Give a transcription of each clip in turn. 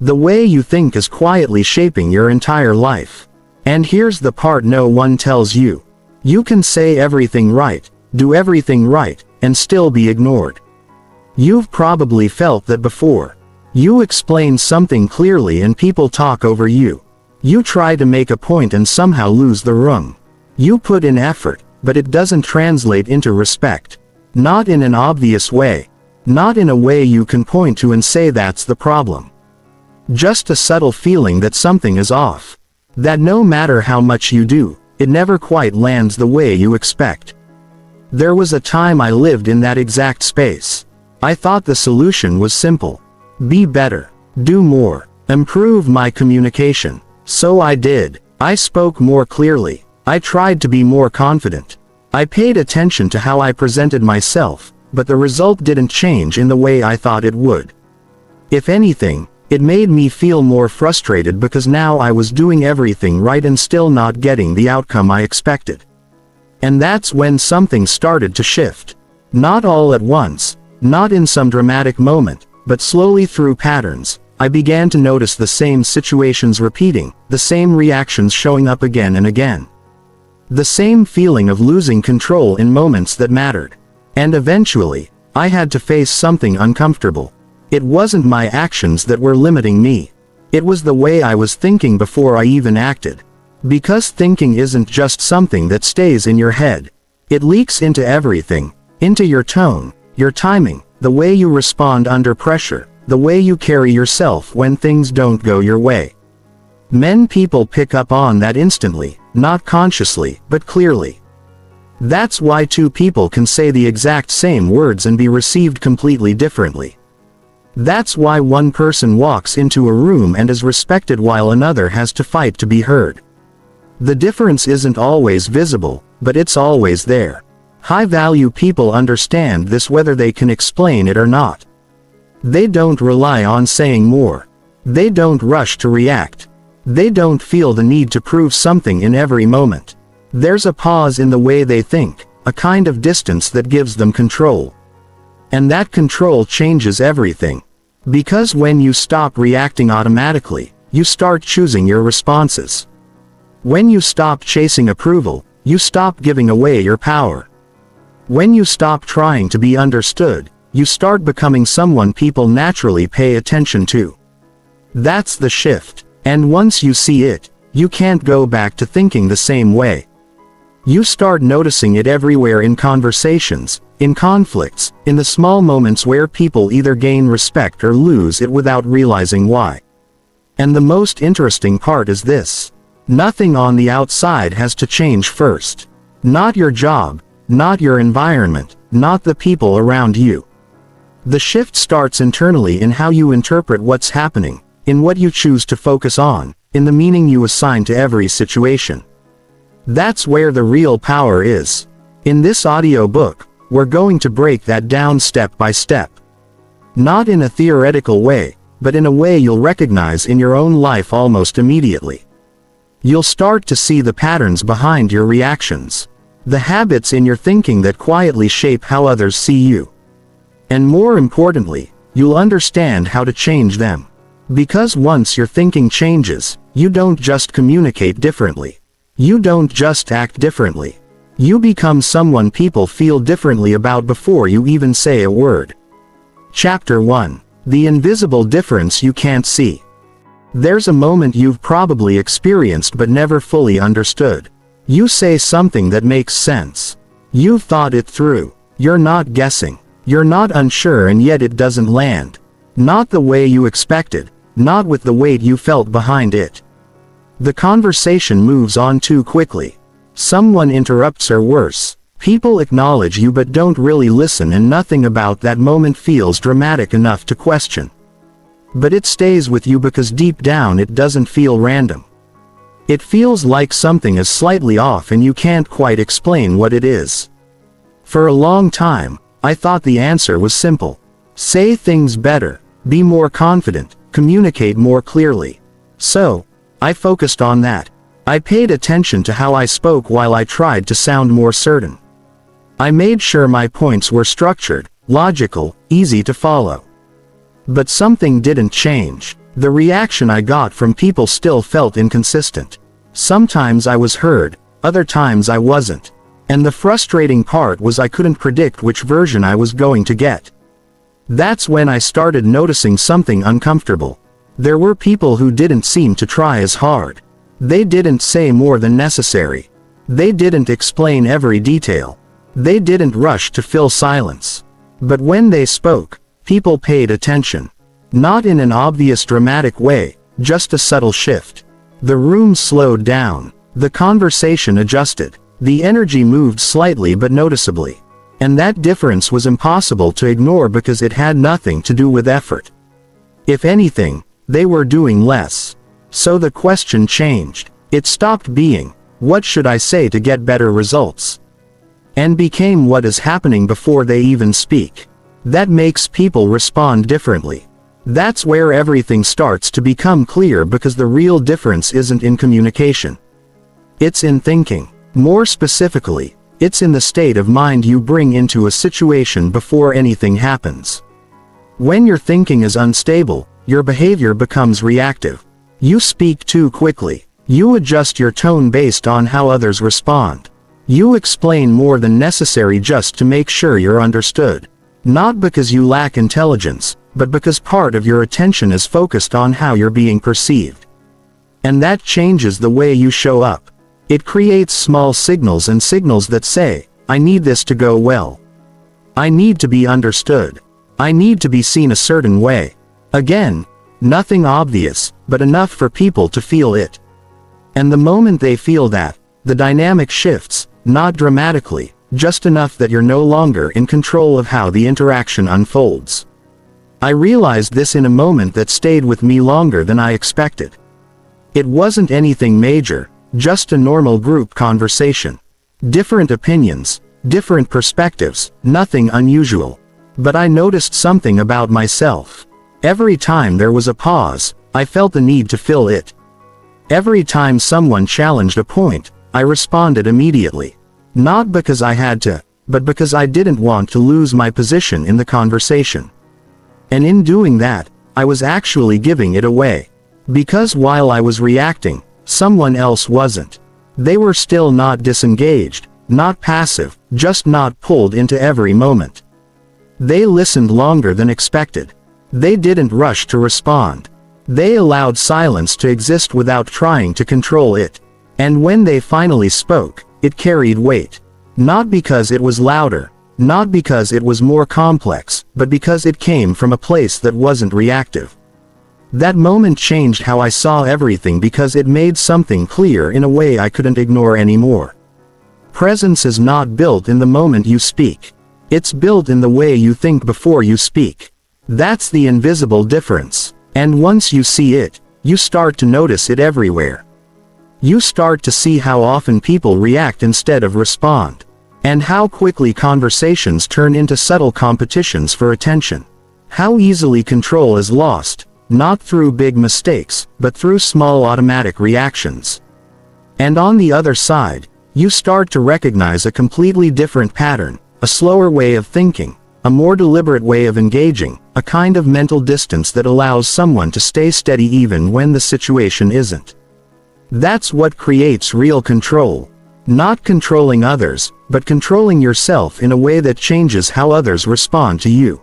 The way you think is quietly shaping your entire life. And here's the part no one tells you. You can say everything right, do everything right, and still be ignored. You've probably felt that before. You explain something clearly and people talk over you. You try to make a point and somehow lose the room. You put in effort, but it doesn't translate into respect. Not in an obvious way. Not in a way you can point to and say that's the problem. Just a subtle feeling that something is off. That no matter how much you do, it never quite lands the way you expect. There was a time I lived in that exact space. I thought the solution was simple. Be better. Do more. Improve my communication. So I did. I spoke more clearly. I tried to be more confident. I paid attention to how I presented myself, but the result didn't change in the way I thought it would. If anything, it made me feel more frustrated because now I was doing everything right and still not getting the outcome I expected. And that's when something started to shift. Not all at once, not in some dramatic moment, but slowly through patterns. I began to notice the same situations repeating, the same reactions showing up again and again. The same feeling of losing control in moments that mattered. And eventually, I had to face something uncomfortable. It wasn't my actions that were limiting me. It was the way I was thinking before I even acted. Because thinking isn't just something that stays in your head. It leaks into everything. Into your tone, your timing, the way you respond under pressure, the way you carry yourself when things don't go your way. Many people pick up on that instantly, not consciously, but clearly. That's why two people can say the exact same words and be received completely differently. That's why one person walks into a room and is respected while another has to fight to be heard. The difference isn't always visible, but it's always there. High-value people understand this whether they can explain it or not. They don't rely on saying more. They don't rush to react. They don't feel the need to prove something in every moment. There's a pause in the way they think, a kind of distance that gives them control. And that control changes everything. Because when you stop reacting automatically, you start choosing your responses. When you stop chasing approval, you stop giving away your power. When you stop trying to be understood, you start becoming someone people naturally pay attention to. That's the shift. And once you see it, you can't go back to thinking the same way. You start noticing it everywhere, in conversations, in conflicts, in the small moments where people either gain respect or lose it without realizing why. And the most interesting part is this. Nothing on the outside has to change first. Not your job, not your environment, not the people around you. The shift starts internally in how you interpret what's happening, in what you choose to focus on, in the meaning you assign to every situation. That's where the real power is. In this audio book, we're going to break that down step by step. Not in a theoretical way, but in a way you'll recognize in your own life almost immediately. You'll start to see the patterns behind your reactions. The habits in your thinking that quietly shape how others see you. And more importantly, you'll understand how to change them. Because once your thinking changes, you don't just communicate differently. You don't just act differently. You become someone people feel differently about before you even say a word. Chapter 1. The invisible difference you can't see. There's a moment you've probably experienced but never fully understood. You say something that makes sense. You've thought it through. You're not guessing. You're not unsure, and yet it doesn't land. Not the way you expected. Not with the weight you felt behind it. The conversation moves on too quickly. Someone interrupts, or worse, people acknowledge you but don't really listen, and nothing about that moment feels dramatic enough to question. But it stays with you because deep down it doesn't feel random. It feels like something is slightly off and you can't quite explain what it is. For a long time, I thought the answer was simple. Say things better, be more confident, communicate more clearly. So, I focused on that. I paid attention to how I spoke while I tried to sound more certain. I made sure my points were structured, logical, easy to follow. But something didn't change. The reaction I got from people still felt inconsistent. Sometimes I was heard, other times I wasn't. And the frustrating part was I couldn't predict which version I was going to get. That's when I started noticing something uncomfortable. There were people who didn't seem to try as hard. They didn't say more than necessary. They didn't explain every detail. They didn't rush to fill silence. But when they spoke, people paid attention. Not in an obvious dramatic way, just a subtle shift. The room slowed down. The conversation adjusted. The energy moved slightly but noticeably. And that difference was impossible to ignore because it had nothing to do with effort. If anything, they were doing less. So the question changed. It stopped being, "What should I say to get better results?" and became, "What is happening before they even speak?" That makes people respond differently. That's where everything starts to become clear, because the real difference isn't in communication. It's in thinking. More specifically, it's in the state of mind you bring into a situation before anything happens. When your thinking is unstable, your behavior becomes reactive. You speak too quickly. You adjust your tone based on how others respond. You explain more than necessary just to make sure you're understood. Not because you lack intelligence, but because part of your attention is focused on how you're being perceived. And that changes the way you show up. It creates small signals, and signals that say, "I need this to go well. I need to be understood. I need to be seen a certain way." Again, nothing obvious, but enough for people to feel it. And the moment they feel that, the dynamic shifts, not dramatically, just enough that you're no longer in control of how the interaction unfolds. I realized this in a moment that stayed with me longer than I expected. It wasn't anything major, just a normal group conversation. Different opinions, different perspectives, nothing unusual. But I noticed something about myself. Every time there was a pause, I felt the need to fill it. Every time someone challenged a point, I responded immediately. Not because I had to, but because I didn't want to lose my position in the conversation. And in doing that, I was actually giving it away. Because while I was reacting, someone else wasn't. They were still not disengaged, not passive, just not pulled into every moment. They listened longer than expected. They didn't rush to respond. They allowed silence to exist without trying to control it. And when they finally spoke, it carried weight. Not because it was louder, not because it was more complex, but because it came from a place that wasn't reactive. That moment changed how I saw everything, because it made something clear in a way I couldn't ignore anymore. Presence is not built in the moment you speak. It's built in the way you think before you speak. That's the invisible difference. And once you see it, you start to notice it everywhere. You start to see how often people react instead of respond. And how quickly conversations turn into subtle competitions for attention. How easily control is lost, not through big mistakes, but through small automatic reactions. And on the other side, you start to recognize a completely different pattern, a slower way of thinking, a more deliberate way of engaging, a kind of mental distance that allows someone to stay steady even when the situation isn't. That's what creates real control. Not controlling others, but controlling yourself in a way that changes how others respond to you.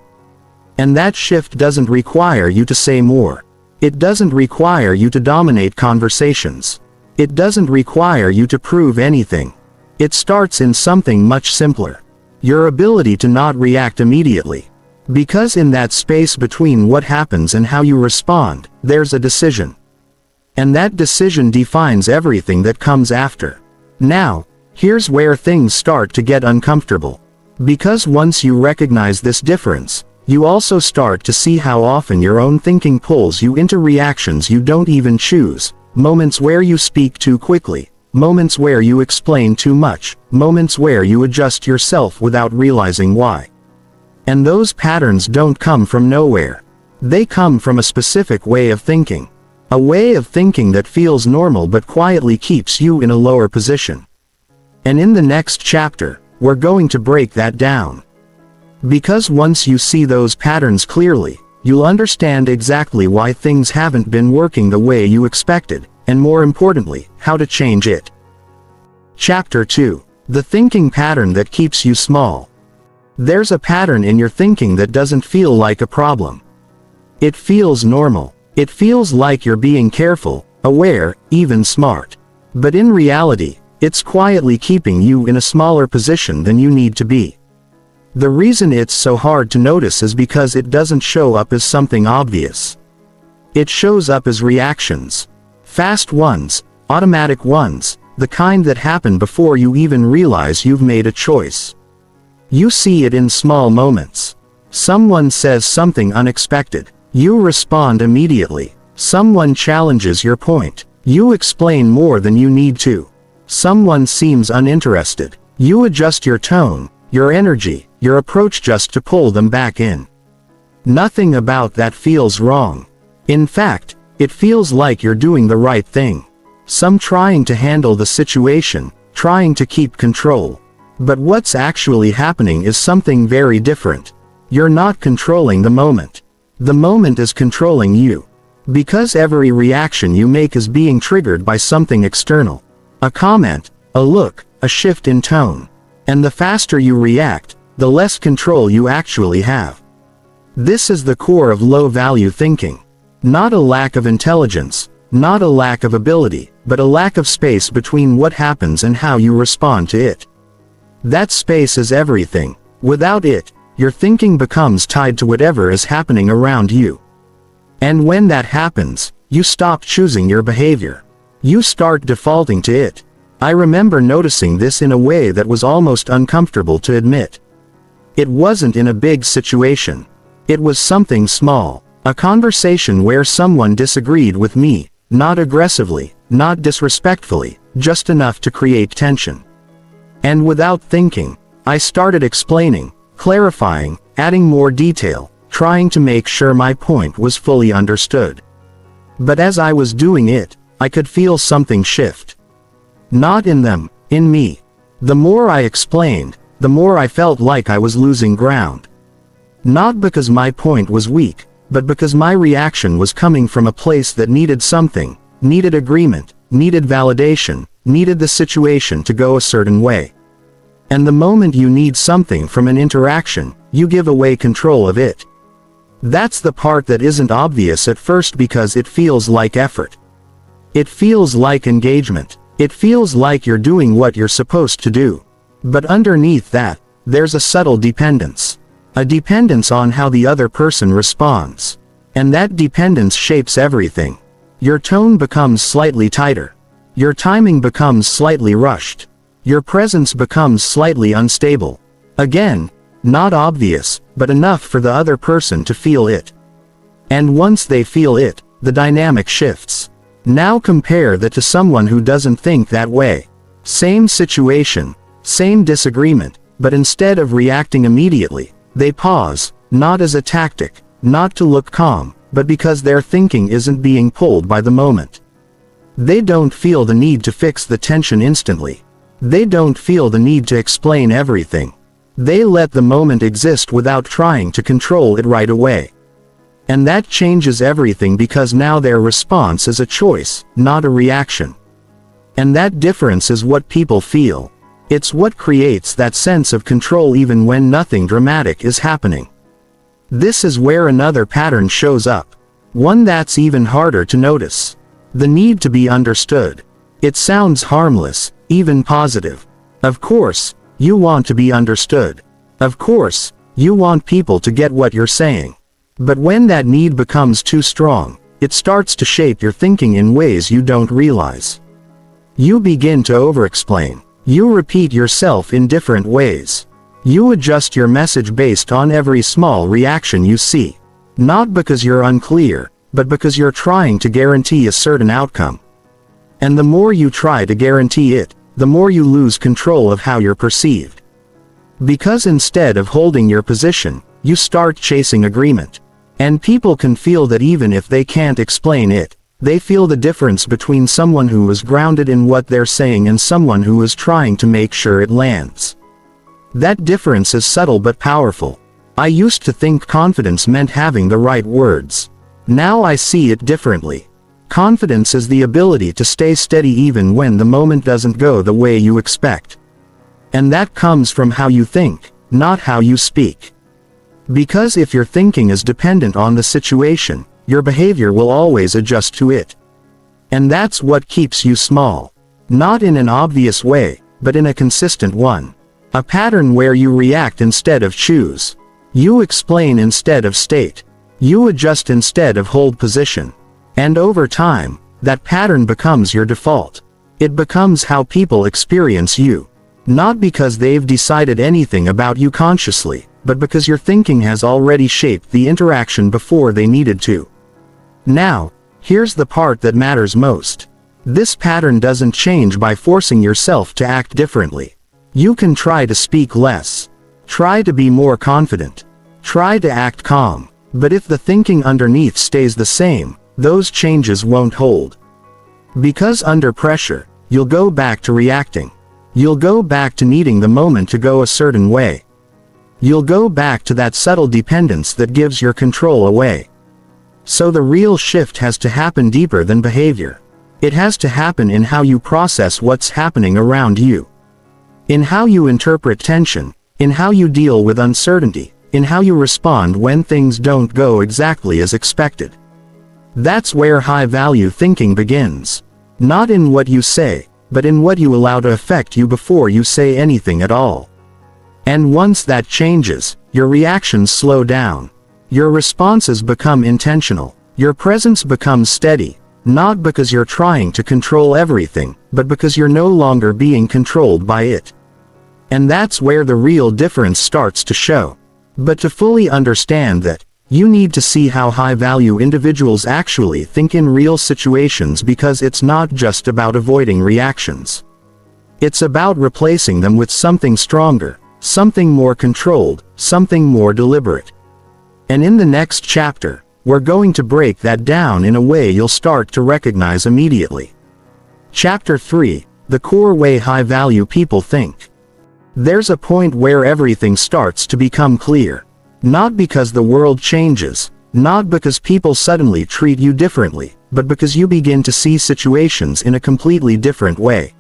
And that shift doesn't require you to say more. It doesn't require you to dominate conversations. It doesn't require you to prove anything. It starts in something much simpler. Your ability to not react immediately. Because in that space between what happens and how you respond, there's a decision. And that decision defines everything that comes after. Now, here's where things start to get uncomfortable. Because once you recognize this difference, you also start to see how often your own thinking pulls you into reactions you don't even choose. Moments where you speak too quickly. Moments where you explain too much. Moments where you adjust yourself without realizing why. And those patterns don't come from nowhere. They come from a specific way of thinking. A way of thinking that feels normal but quietly keeps you in a lower position. And in the next chapter, we're going to break that down. Because once you see those patterns clearly, you'll understand exactly why things haven't been working the way you expected, and more importantly, how to change it. Chapter 2. The thinking pattern that keeps you small. There's a pattern in your thinking that doesn't feel like a problem. It feels normal. It feels like you're being careful, aware, even smart. But in reality, it's quietly keeping you in a smaller position than you need to be. The reason it's so hard to notice is because it doesn't show up as something obvious. It shows up as reactions. Fast ones, automatic ones, the kind that happen before you even realize you've made a choice. You see it in small moments. Someone says something unexpected. You respond immediately. Someone challenges your point. You explain more than you need to. Someone seems uninterested. You adjust your tone, your energy, your approach just to pull them back in. Nothing about that feels wrong. In fact, it feels like you're doing the right thing. Some trying to handle the situation, trying to keep control. But what's actually happening is something very different. You're not controlling the moment. The moment is controlling you. Because every reaction you make is being triggered by something external. A comment, a look, a shift in tone. And the faster you react, the less control you actually have. This is the core of low-value thinking. Not a lack of intelligence, not a lack of ability, but a lack of space between what happens and how you respond to it. That space is everything. Without it, your thinking becomes tied to whatever is happening around you. And when that happens, you stop choosing your behavior. You start defaulting to it. I remember noticing this in a way that was almost uncomfortable to admit. It wasn't in a big situation. It was something small. A conversation where someone disagreed with me, not aggressively, not disrespectfully, just enough to create tension. And without thinking, I started explaining, clarifying, adding more detail, trying to make sure my point was fully understood. But as I was doing it, I could feel something shift. Not in them, in me. The more I explained, the more I felt like I was losing ground. Not because my point was weak, but because my reaction was coming from a place that needed something, needed agreement, needed validation, needed the situation to go a certain way. And the moment you need something from an interaction, you give away control of it. That's the part that isn't obvious at first because it feels like effort. It feels like engagement. It feels like you're doing what you're supposed to do. But underneath that, there's a subtle dependence. A dependence on how the other person responds. And that dependence shapes everything. Your tone becomes slightly tighter. Your timing becomes slightly rushed. Your presence becomes slightly unstable. Again, not obvious, but enough for the other person to feel it. And once they feel it, the dynamic shifts. Now compare that to someone who doesn't think that way. Same situation, same disagreement, but instead of reacting immediately, they pause, not as a tactic, not to look calm, but because their thinking isn't being pulled by the moment. They don't feel the need to fix the tension instantly. They don't feel the need to explain everything. They let the moment exist without trying to control it right away. And that changes everything because now their response is a choice, not a reaction. And that difference is what people feel. It's what creates that sense of control even when nothing dramatic is happening. This is where another pattern shows up. One that's even harder to notice. The need to be understood. It sounds harmless, even positive. Of course, you want to be understood. Of course, you want people to get what you're saying. But when that need becomes too strong, it starts to shape your thinking in ways you don't realize. You begin to over-explain. You repeat yourself in different ways. You adjust your message based on every small reaction you see. Not because you're unclear, but because you're trying to guarantee a certain outcome. And the more you try to guarantee it, the more you lose control of how you're perceived. Because instead of holding your position, you start chasing agreement. And people can feel that even if they can't explain it, they feel the difference between someone who is grounded in what they're saying and someone who is trying to make sure it lands. That difference is subtle but powerful. I used to think confidence meant having the right words. Now I see it differently. Confidence is the ability to stay steady even when the moment doesn't go the way you expect. And that comes from how you think, not how you speak. Because if your thinking is dependent on the situation, your behavior will always adjust to it. And that's what keeps you small. Not in an obvious way, but in a consistent one. A pattern where you react instead of choose. You explain instead of state. You adjust instead of hold position. And over time, that pattern becomes your default. It becomes how people experience you. Not because they've decided anything about you consciously, but because your thinking has already shaped the interaction before they needed to. Now, here's the part that matters most. This pattern doesn't change by forcing yourself to act differently. You can try to speak less. Try to be more confident. Try to act calm. But if the thinking underneath stays the same, those changes won't hold. Because under pressure, you'll go back to reacting. You'll go back to needing the moment to go a certain way. You'll go back to that subtle dependence that gives your control away. So the real shift has to happen deeper than behavior. It has to happen in how you process what's happening around you. In how you interpret tension, in how you deal with uncertainty, in how you respond when things don't go exactly as expected. That's where high-value thinking begins. Not in what you say, but in what you allow to affect you before you say anything at all. And once that changes, your reactions slow down. Your responses become intentional. Your presence becomes steady, not because you're trying to control everything, but because you're no longer being controlled by it. And that's where the real difference starts to show. But to fully understand that, you need to see how high-value individuals actually think in real situations, because it's not just about avoiding reactions. It's about replacing them with something stronger, something more controlled, something more deliberate. And in the next chapter, we're going to break that down in a way you'll start to recognize immediately. Chapter 3, The Core Way High-Value People Think. There's a point where everything starts to become clear. Not because the world changes, not because people suddenly treat you differently, but because you begin to see situations in a completely different way.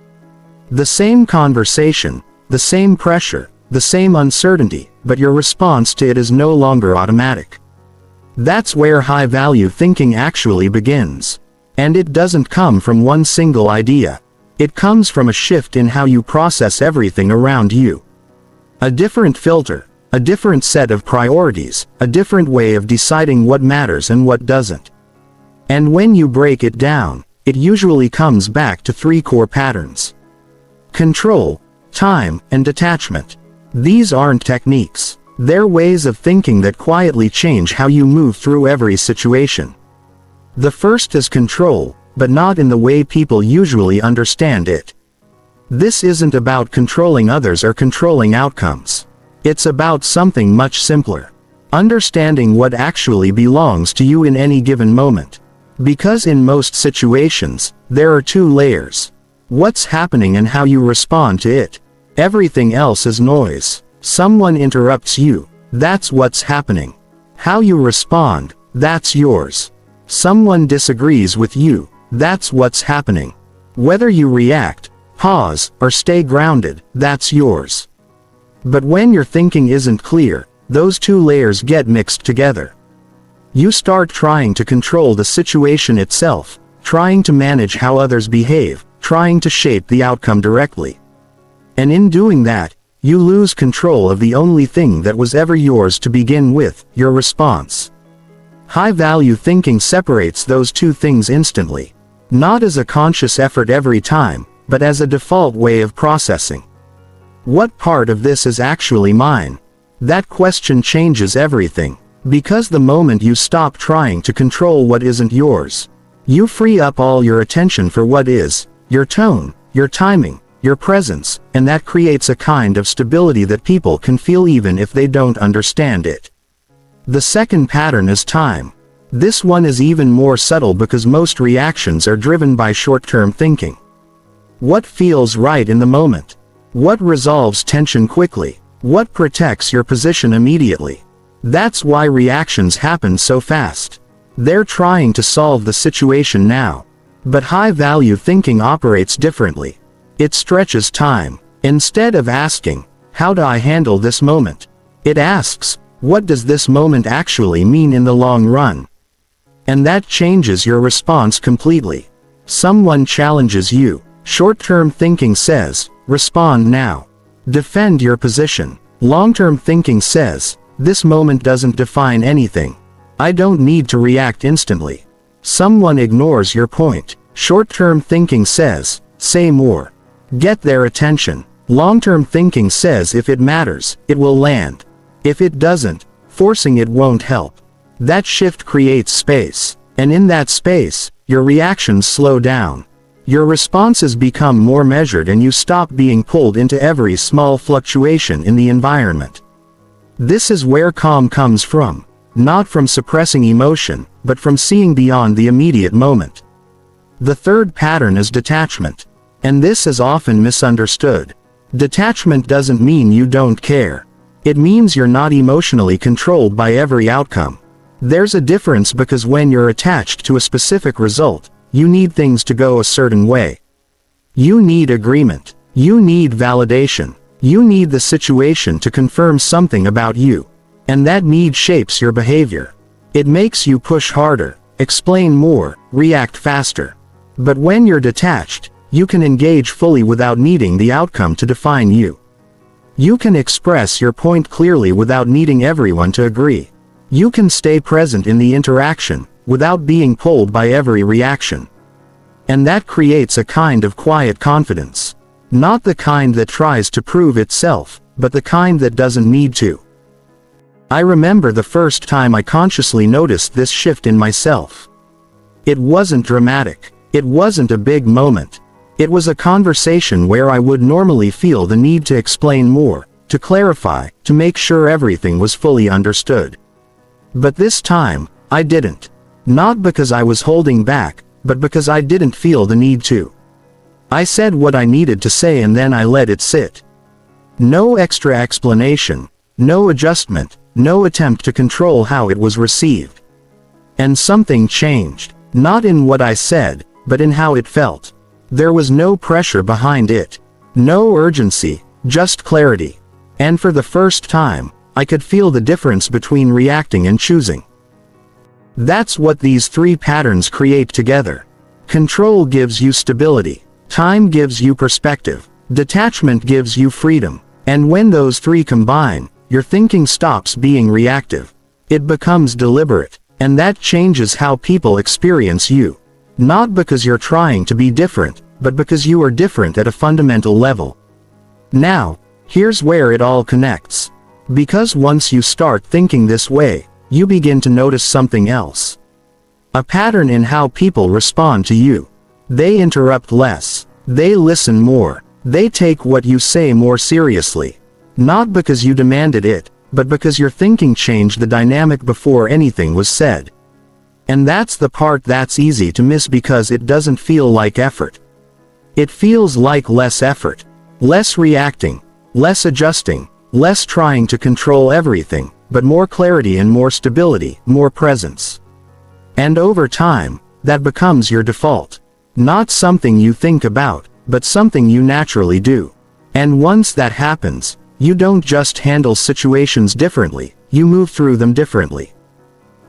The same conversation, the same pressure, the same uncertainty, but your response to it is no longer automatic. That's where high-value thinking actually begins. And it doesn't come from one single idea. It comes from a shift in how you process everything around you. A different filter, a different set of priorities, a different way of deciding what matters and what doesn't. And when you break it down, it usually comes back to three core patterns: control, time, and detachment. These aren't techniques. They're ways of thinking that quietly change how you move through every situation. The first is control, but not in the way people usually understand it. This isn't about controlling others or controlling outcomes. It's about something much simpler. Understanding what actually belongs to you in any given moment. Because in most situations, there are two layers. What's happening and how you respond to it. Everything else is noise. Someone interrupts you, that's what's happening. How you respond, that's yours. Someone disagrees with you, that's what's happening. Whether you react, pause, or stay grounded, that's yours. But when your thinking isn't clear, those two layers get mixed together. You start trying to control the situation itself, trying to manage how others behave, trying to shape the outcome directly. And in doing that, you lose control of the only thing that was ever yours to begin with, your response. High-value thinking separates those two things instantly. Not as a conscious effort every time, but as a default way of processing. What part of this is actually mine? That question changes everything. Because the moment you stop trying to control what isn't yours, you free up all your attention for what is, your tone, your timing, your presence, and that creates a kind of stability that people can feel even if they don't understand it. The second pattern is time. This one is even more subtle because most reactions are driven by short-term thinking. What feels right in the moment? What resolves tension quickly? What protects your position immediately? That's why reactions happen so fast. They're trying to solve the situation now. But high-value thinking operates differently. It stretches time. Instead of asking, "How do I handle this moment?" it asks, "What does this moment actually mean in the long run?" And that changes your response completely. Someone challenges you. Short-term thinking says, "Respond now. Defend your position." Long-term thinking says, "This moment doesn't define anything. I don't need to react instantly." Someone ignores your point. Short-term thinking says, "Say more. Get their attention." Long-term thinking says if it matters, it will land. If it doesn't, forcing it won't help. That shift creates space. And in that space, your reactions slow down. Your responses become more measured and you stop being pulled into every small fluctuation in the environment. This is where calm comes from. Not from suppressing emotion, but from seeing beyond the immediate moment. The third pattern is detachment. And this is often misunderstood. Detachment doesn't mean you don't care. It means you're not emotionally controlled by every outcome. There's a difference because when you're attached to a specific result, you need things to go a certain way. You need agreement. You need validation. You need the situation to confirm something about you. And that need shapes your behavior. It makes you push harder, explain more, react faster. But when you're detached, you can engage fully without needing the outcome to define you. You can express your point clearly without needing everyone to agree. You can stay present in the interaction, without being pulled by every reaction. And that creates a kind of quiet confidence. Not the kind that tries to prove itself, but the kind that doesn't need to. I remember the first time I consciously noticed this shift in myself. It wasn't dramatic. It wasn't a big moment. It was a conversation where I would normally feel the need to explain more, to clarify, to make sure everything was fully understood. But this time, I didn't. Not because I was holding back, but because I didn't feel the need to. I said what I needed to say and then I let it sit. No extra explanation, no adjustment, no attempt to control how it was received. And something changed, not in what I said, but in how it felt. There was no pressure behind it. No urgency, just clarity. And for the first time, I could feel the difference between reacting and choosing. That's what these three patterns create together. Control gives you stability. Time gives you perspective. Detachment gives you freedom. And when those three combine, your thinking stops being reactive. It becomes deliberate. And that changes how people experience you. Not because you're trying to be different, but because you are different at a fundamental level. Now, here's where it all connects. Because once you start thinking this way, you begin to notice something else. A pattern in how people respond to you. They interrupt less. They listen more. They take what you say more seriously. Not because you demanded it, but because your thinking changed the dynamic before anything was said. And that's the part that's easy to miss because it doesn't feel like effort. It feels like less effort. Less reacting. Less adjusting. Less trying to control everything, but more clarity and more stability, more presence. And over time, that becomes your default. Not something you think about, but something you naturally do. And once that happens, you don't just handle situations differently, you move through them differently.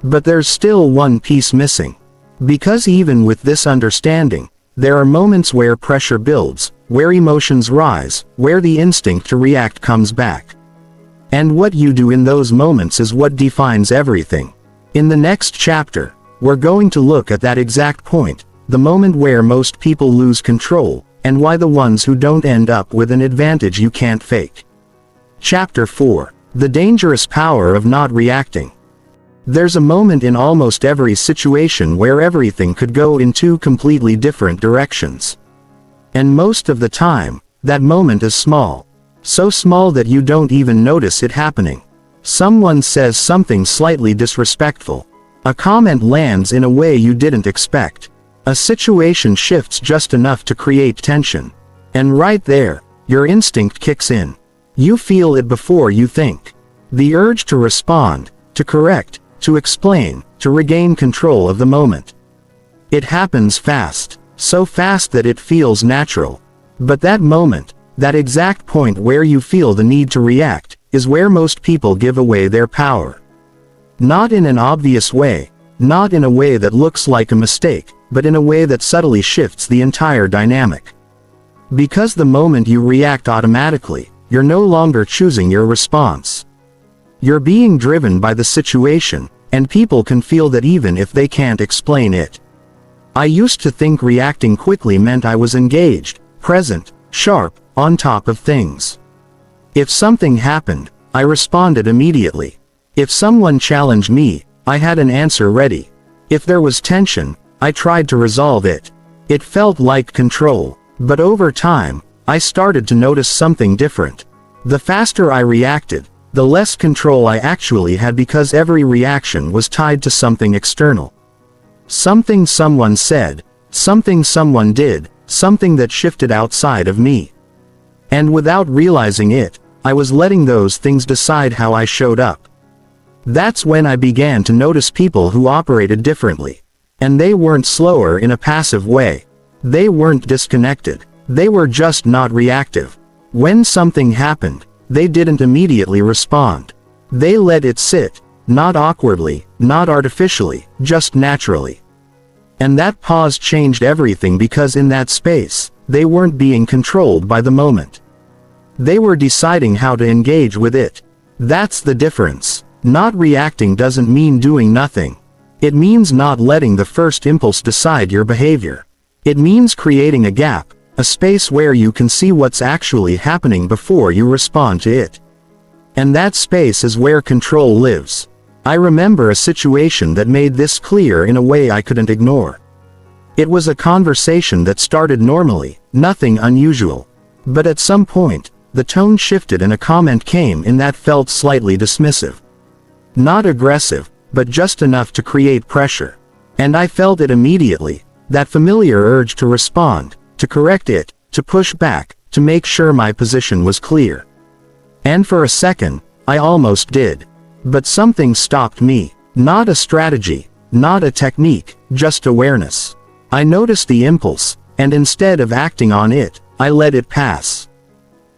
But there's still one piece missing. Because even with this understanding, there are moments where pressure builds, where emotions rise, where the instinct to react comes back. And what you do in those moments is what defines everything. In the next chapter, we're going to look at that exact point, the moment where most people lose control, and why the ones who don't end up with an advantage you can't fake. Chapter 4. The dangerous power of not reacting. There's a moment in almost every situation where everything could go in two completely different directions. And most of the time, that moment is small. So small that you don't even notice it happening. Someone says something slightly disrespectful. A comment lands in a way you didn't expect. A situation shifts just enough to create tension. And right there, your instinct kicks in. You feel it before you think. The urge to respond, to correct, to explain, to regain control of the moment. It happens fast, so fast that it feels natural. But that moment, that exact point where you feel the need to react, is where most people give away their power. Not in an obvious way, not in a way that looks like a mistake, but in a way that subtly shifts the entire dynamic. Because the moment you react automatically, you're no longer choosing your response. You're being driven by the situation, and people can feel that even if they can't explain it. I used to think reacting quickly meant I was engaged, present, sharp, on top of things. If something happened, I responded immediately. If someone challenged me, I had an answer ready. If there was tension, I tried to resolve it. It felt like control, but over time, I started to notice something different. The faster I reacted, the less control I actually had because every reaction was tied to something external. Something someone said, something someone did, something that shifted outside of me. And without realizing it, I was letting those things decide how I showed up. That's when I began to notice people who operated differently. And they weren't slower in a passive way. They weren't disconnected. They were just not reactive. When something happened, they didn't immediately respond. They let it sit, not awkwardly, not artificially, just naturally. And that pause changed everything because in that space, they weren't being controlled by the moment. They were deciding how to engage with it. That's the difference. Not reacting doesn't mean doing nothing. It means not letting the first impulse decide your behavior. It means creating a gap, a space where you can see what's actually happening before you respond to it. And that space is where control lives. I remember a situation that made this clear in a way I couldn't ignore. It was a conversation that started normally, nothing unusual. But at some point, the tone shifted and a comment came in that felt slightly dismissive. Not aggressive, but just enough to create pressure. And I felt it immediately, that familiar urge to respond, to correct it, to push back, to make sure my position was clear. And for a second, I almost did. But something stopped me. Not a strategy, not a technique, just awareness. I noticed the impulse, and instead of acting on it, I let it pass.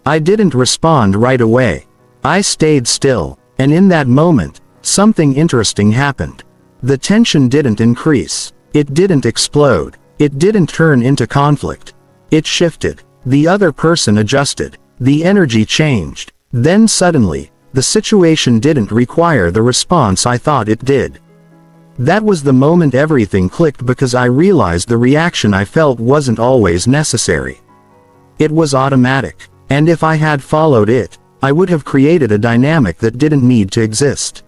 I didn't respond right away. I stayed still, and in that moment, something interesting happened. The tension didn't increase. It didn't explode. It didn't turn into conflict. It shifted. The other person adjusted. The energy changed. Then suddenly, the situation didn't require the response I thought it did. That was the moment everything clicked because I realized the reaction I felt wasn't always necessary. It was automatic. And if I had followed it, I would have created a dynamic that didn't need to exist.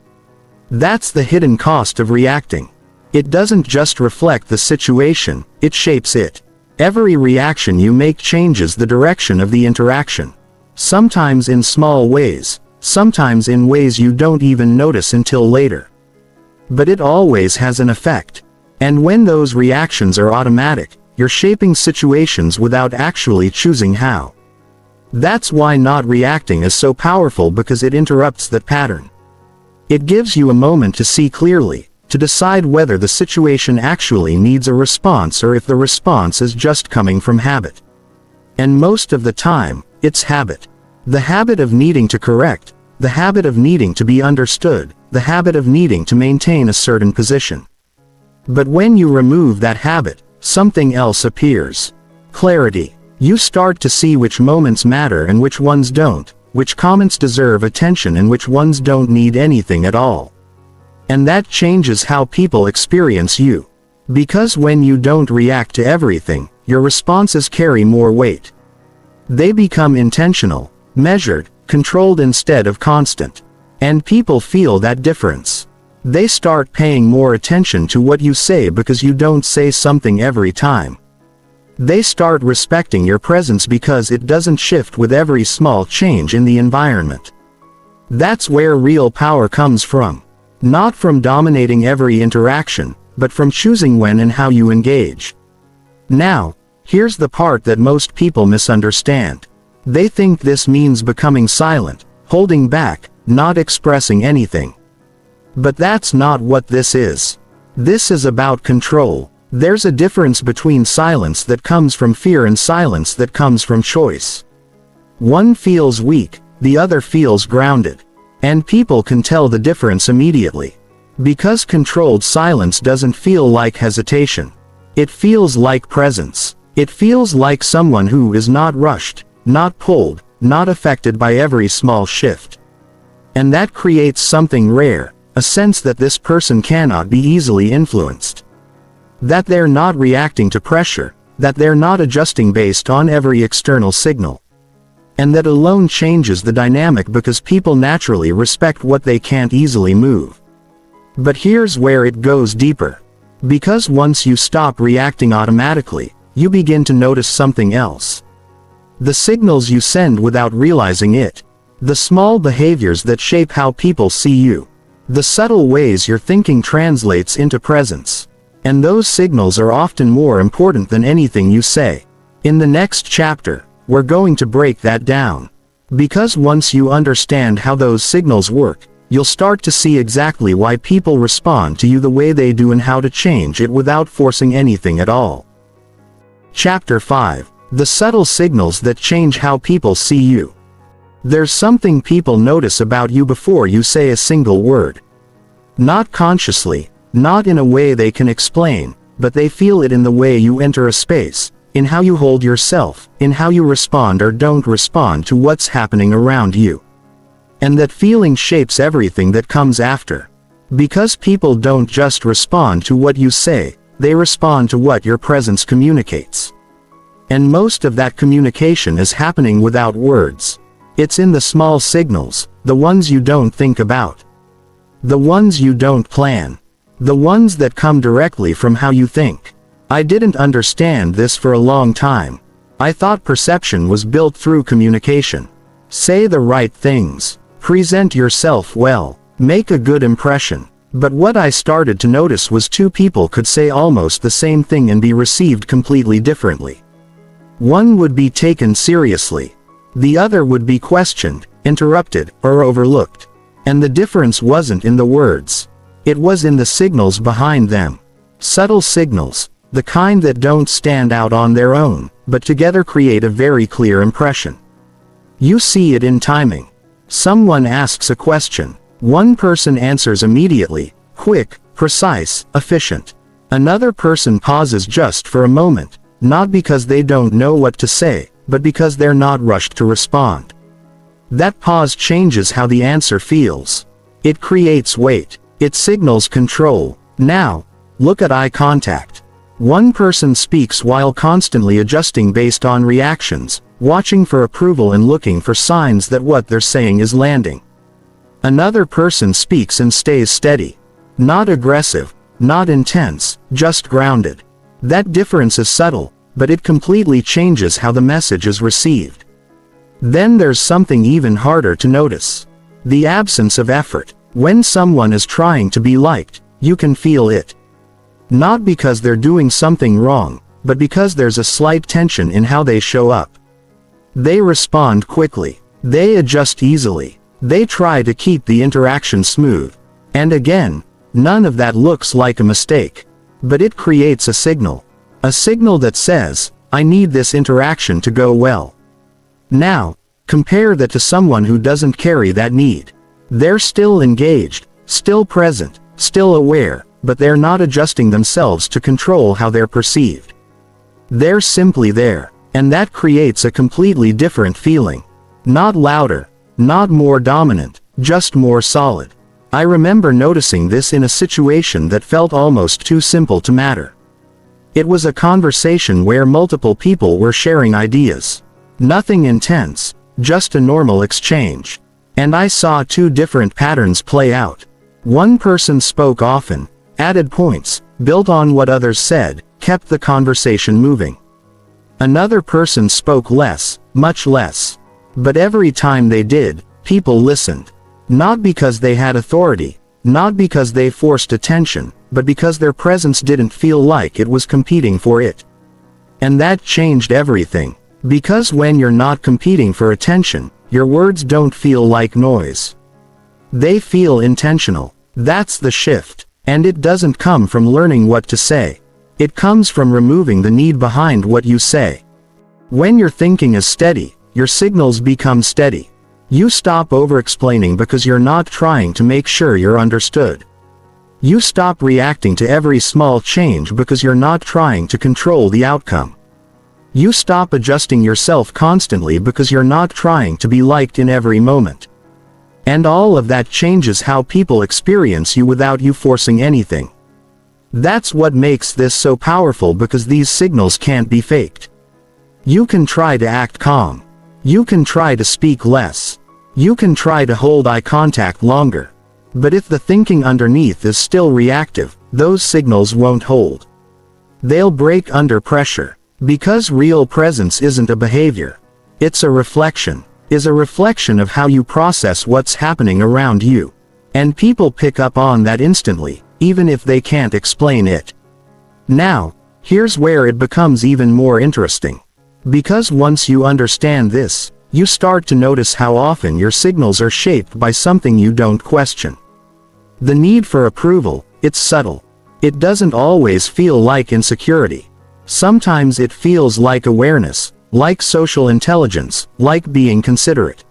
That's the hidden cost of reacting. It doesn't just reflect the situation, it shapes it. Every reaction you make changes the direction of the interaction. Sometimes in small ways, sometimes in ways you don't even notice until later. But it always has an effect. And when those reactions are automatic, you're shaping situations without actually choosing how. That's why not reacting is so powerful, because it interrupts that pattern. It gives you a moment to see clearly, to decide whether the situation actually needs a response or if the response is just coming from habit. And most of the time, it's habit. The habit of needing to correct, the habit of needing to be understood, the habit of needing to maintain a certain position. But when you remove that habit, something else appears. Clarity. You start to see which moments matter and which ones don't, which comments deserve attention and which ones don't need anything at all. And that changes how people experience you. Because when you don't react to everything, your responses carry more weight. They become intentional, measured, controlled instead of constant. And people feel that difference. They start paying more attention to what you say because you don't say something every time. They start respecting your presence because it doesn't shift with every small change in the environment. That's where real power comes from. Not from dominating every interaction, but from choosing when and how you engage. Now, here's the part that most people misunderstand. They think this means becoming silent, holding back, not expressing anything. But that's not what this is. This is about control. There's a difference between silence that comes from fear and silence that comes from choice. One feels weak, the other feels grounded. And people can tell the difference immediately. Because controlled silence doesn't feel like hesitation. It feels like presence. It feels like someone who is not rushed, not pulled, not affected by every small shift. And that creates something rare, a sense that this person cannot be easily influenced. That they're not reacting to pressure, that they're not adjusting based on every external signal. And that alone changes the dynamic because people naturally respect what they can't easily move. But here's where it goes deeper. Because once you stop reacting automatically, you begin to notice something else. The signals you send without realizing it. The small behaviors that shape how people see you. The subtle ways your thinking translates into presence. And those signals are often more important than anything you say. In the next chapter, we're going to break that down. Because once you understand how those signals work, you'll start to see exactly why people respond to you the way they do and how to change it without forcing anything at all. Chapter 5. The subtle signals that change how people see you. There's something people notice about you before you say a single word. Not consciously, not in a way they can explain, but they feel it in the way you enter a space, in how you hold yourself, in how you respond or don't respond to what's happening around you. And that feeling shapes everything that comes after. Because people don't just respond to what you say, they respond to what your presence communicates. And most of that communication is happening without words. It's in the small signals, the ones you don't think about. The ones you don't plan. The ones that come directly from how you think. I didn't understand this for a long time. I thought perception was built through communication. Say the right things. Present yourself well. Make a good impression. But what I started to notice was two people could say almost the same thing and be received completely differently. One would be taken seriously. The other would be questioned, interrupted, or overlooked. And the difference wasn't in the words. It was in the signals behind them. Subtle signals, the kind that don't stand out on their own, but together create a very clear impression. You see it in timing. Someone asks a question. One person answers immediately, quick, precise, efficient. Another person pauses just for a moment, not because they don't know what to say, but because they're not rushed to respond. That pause changes how the answer feels. It creates weight. It signals control. Now, look at eye contact. One person speaks while constantly adjusting based on reactions, watching for approval and looking for signs that what they're saying is landing. Another person speaks and stays steady. Not aggressive, not intense, just grounded. That difference is subtle, but it completely changes how the message is received. Then there's something even harder to notice. The absence of effort. When someone is trying to be liked, you can feel it. Not because they're doing something wrong, but because there's a slight tension in how they show up. They respond quickly. They adjust easily. They try to keep the interaction smooth. And again, none of that looks like a mistake. But it creates a signal. A signal that says, I need this interaction to go well. Now, compare that to someone who doesn't carry that need. They're still engaged, still present, still aware, but they're not adjusting themselves to control how they're perceived. They're simply there, and that creates a completely different feeling. Not louder, not more dominant, just more solid. I remember noticing this in a situation that felt almost too simple to matter. It was a conversation where multiple people were sharing ideas. Nothing intense, just a normal exchange. And I saw two different patterns play out. One person spoke often, added points, built on what others said, kept the conversation moving. Another person spoke less, much less. But every time they did, people listened. Not because they had authority, not because they forced attention, but because their presence didn't feel like it was competing for it. And that changed everything. Because when you're not competing for attention, your words don't feel like noise. They feel intentional. That's the shift. And it doesn't come from learning what to say. It comes from removing the need behind what you say. When your thinking is steady, your signals become steady. You stop over-explaining because you're not trying to make sure you're understood. You stop reacting to every small change because you're not trying to control the outcome. You stop adjusting yourself constantly because you're not trying to be liked in every moment. And all of that changes how people experience you without you forcing anything. That's what makes this so powerful, because these signals can't be faked. You can try to act calm. You can try to speak less. You can try to hold eye contact longer. But if the thinking underneath is still reactive, those signals won't hold. They'll break under pressure. Because real presence isn't a behavior. It's a reflection. Is a reflection of how you process what's happening around you. And people pick up on that instantly, even if they can't explain it. Now, here's where it becomes even more interesting. Because once you understand this, you start to notice how often your signals are shaped by something you don't question. The need for approval, it's subtle. It doesn't always feel like insecurity. Sometimes it feels like awareness, like social intelligence, like being considerate.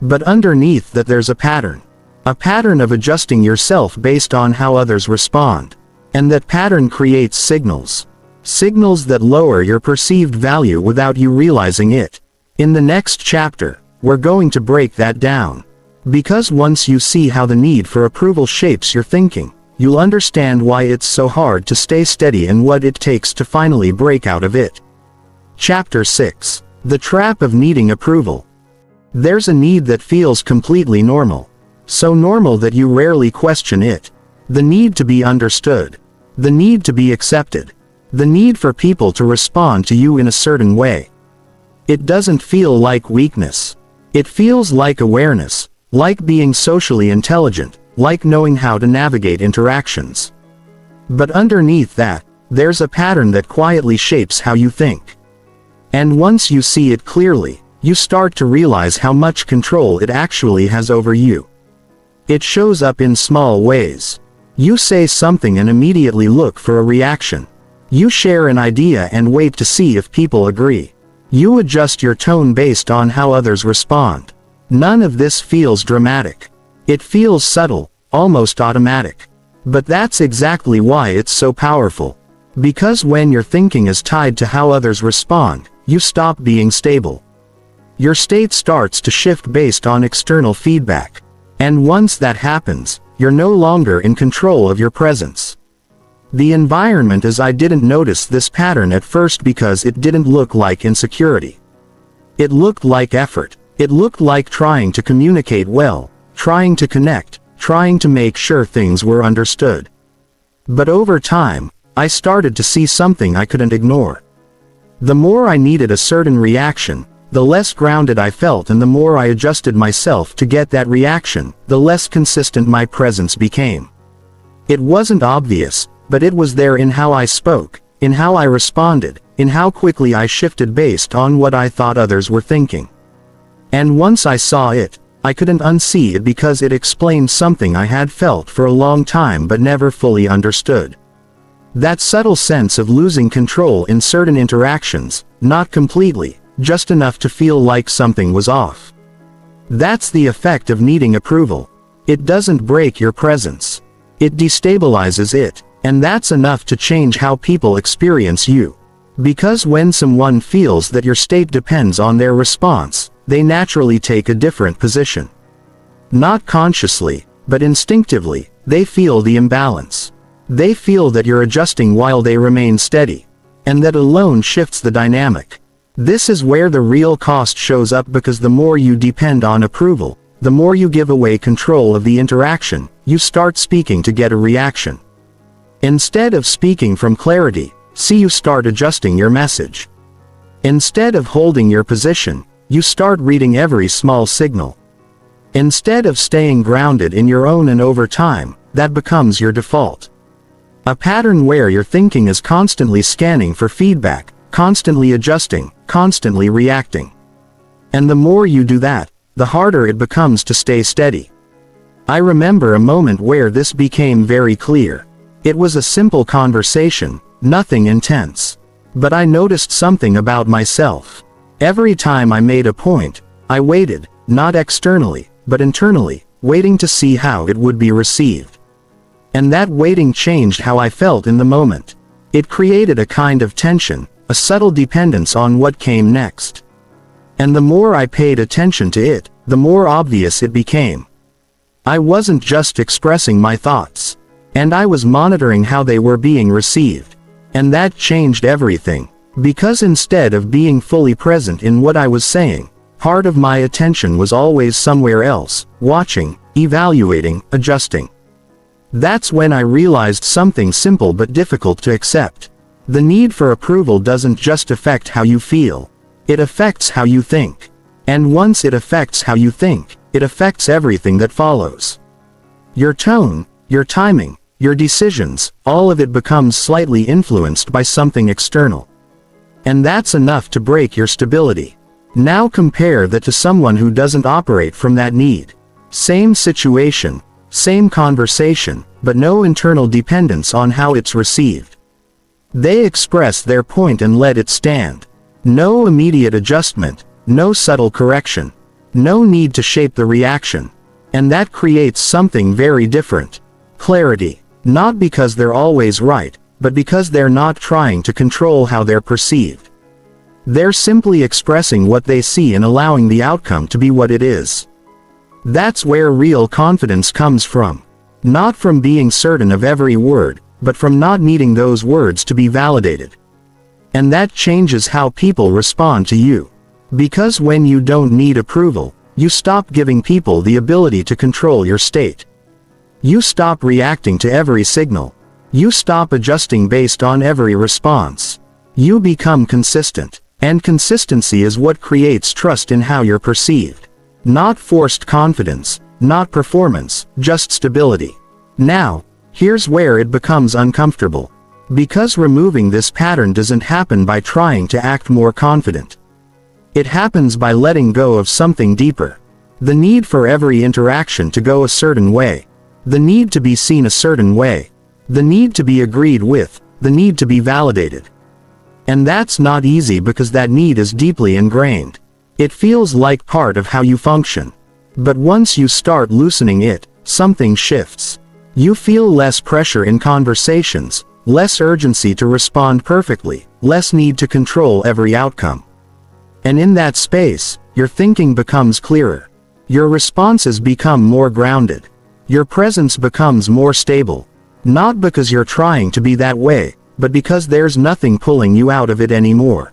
But underneath that there's a pattern. A pattern of adjusting yourself based on how others respond. And that pattern creates signals. Signals that lower your perceived value without you realizing it. In the next chapter, we're going to break that down. Because once you see how the need for approval shapes your thinking, you'll understand why it's so hard to stay steady and what it takes to finally break out of it. Chapter 6. The Trap of Needing Approval. There's a need that feels completely normal. So normal that you rarely question it. The need to be understood. The need to be accepted. The need for people to respond to you in a certain way. It doesn't feel like weakness. It feels like awareness, like being socially intelligent, like knowing how to navigate interactions. But underneath that, there's a pattern that quietly shapes how you think. And once you see it clearly, you start to realize how much control it actually has over you. It shows up in small ways. You say something and immediately look for a reaction. You share an idea and wait to see if people agree. You adjust your tone based on how others respond. None of this feels dramatic. It feels subtle, almost automatic. But that's exactly why it's so powerful. Because when your thinking is tied to how others respond, you stop being stable. Your state starts to shift based on external feedback. And once that happens, you're no longer in control of your presence. The environment is I didn't notice this pattern at first because it didn't look like insecurity. It looked like effort. It looked like trying to communicate well, trying to connect, trying to make sure things were understood. But over time, I started to see something I couldn't ignore. The more I needed a certain reaction, the less grounded I felt, and the more I adjusted myself to get that reaction, the less consistent my presence became. It wasn't obvious, but it was there in how I spoke, in how I responded, in how quickly I shifted based on what I thought others were thinking. And once I saw it, I couldn't unsee it because it explained something I had felt for a long time but never fully understood. That subtle sense of losing control in certain interactions, not completely, just enough to feel like something was off. That's the effect of needing approval. It doesn't break your presence. It destabilizes it, and that's enough to change how people experience you. Because when someone feels that your state depends on their response, they naturally take a different position. Not consciously, but instinctively, they feel the imbalance. They feel that you're adjusting while they remain steady. And that alone shifts the dynamic. This is where the real cost shows up, because the more you depend on approval, the more you give away control of the interaction. You start speaking to get a reaction. Instead of speaking from clarity, you start adjusting your message. Instead of holding your position, you start reading every small signal. Instead of staying grounded in your own, and over time, that becomes your default. A pattern where your thinking is constantly scanning for feedback, constantly adjusting, constantly reacting. And the more you do that, the harder it becomes to stay steady. I remember a moment where this became very clear. It was a simple conversation, nothing intense. But I noticed something about myself. Every time I made a point, I waited, not externally, but internally, waiting to see how it would be received. And that waiting changed how I felt in the moment. It created a kind of tension, a subtle dependence on what came next. And the more I paid attention to it, the more obvious it became. I wasn't just expressing my thoughts. And I was monitoring how they were being received. And that changed everything. Because instead of being fully present in what I was saying, part of my attention was always somewhere else, watching, evaluating, adjusting. That's when I realized something simple but difficult to accept. The need for approval doesn't just affect how you feel. It affects how you think. And once it affects how you think, it affects everything that follows. Your tone, your timing, your decisions, all of it becomes slightly influenced by something external. And that's enough to break your stability. Now compare that to someone who doesn't operate from that need. Same situation, same conversation, but no internal dependence on how it's received. They express their point and let it stand. No immediate adjustment, no subtle correction, no need to shape the reaction. And that creates something very different. Clarity, not because they're always right, but because they're not trying to control how they're perceived. They're simply expressing what they see and allowing the outcome to be what it is. That's where real confidence comes from. Not from being certain of every word, but from not needing those words to be validated. And that changes how people respond to you. Because when you don't need approval, you stop giving people the ability to control your state. You stop reacting to every signal. You stop adjusting based on every response. You become consistent. And consistency is what creates trust in how you're perceived. Not forced confidence, not performance, just stability. Now, here's where it becomes uncomfortable. Because removing this pattern doesn't happen by trying to act more confident. It happens by letting go of something deeper. The need for every interaction to go a certain way. The need to be seen a certain way. The need to be agreed with. The need to be validated. And that's not easy because that need is deeply ingrained. It feels like part of how you function. But once you start loosening it, something shifts. You feel less pressure in conversations, less urgency to respond perfectly, less need to control every outcome. And in that space, your thinking becomes clearer. Your responses become more grounded. Your presence becomes more stable. Not because you're trying to be that way, but because there's nothing pulling you out of it anymore.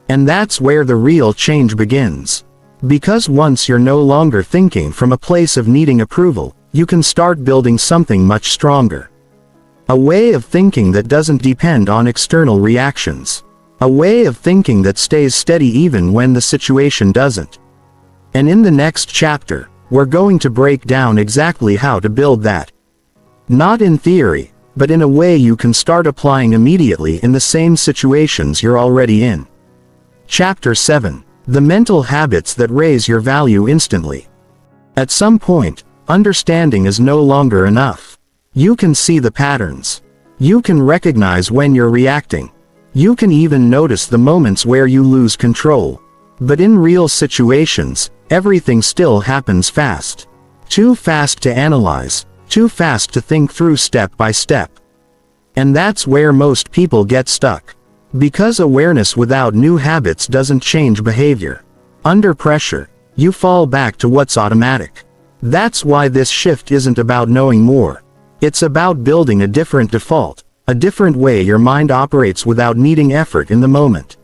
And that's where the real change begins. Because once you're no longer thinking from a place of needing approval, you can start building something much stronger. A way of thinking that doesn't depend on external reactions. A way of thinking that stays steady even when the situation doesn't. And in the next chapter, we're going to break down exactly how to build that. Not in theory, but in a way you can start applying immediately in the same situations you're already in. Chapter 7. The mental habits that raise your value instantly. At some point, understanding is no longer enough. You can see the patterns. You can recognize when you're reacting. You can even notice the moments where you lose control. But in real situations, everything still happens fast. Too fast to analyze, too fast to think through step by step. And that's where most people get stuck. Because awareness without new habits doesn't change behavior. Under pressure, you fall back to what's automatic. That's why this shift isn't about knowing more. It's about building a different default, a different way your mind operates without needing effort in the moment.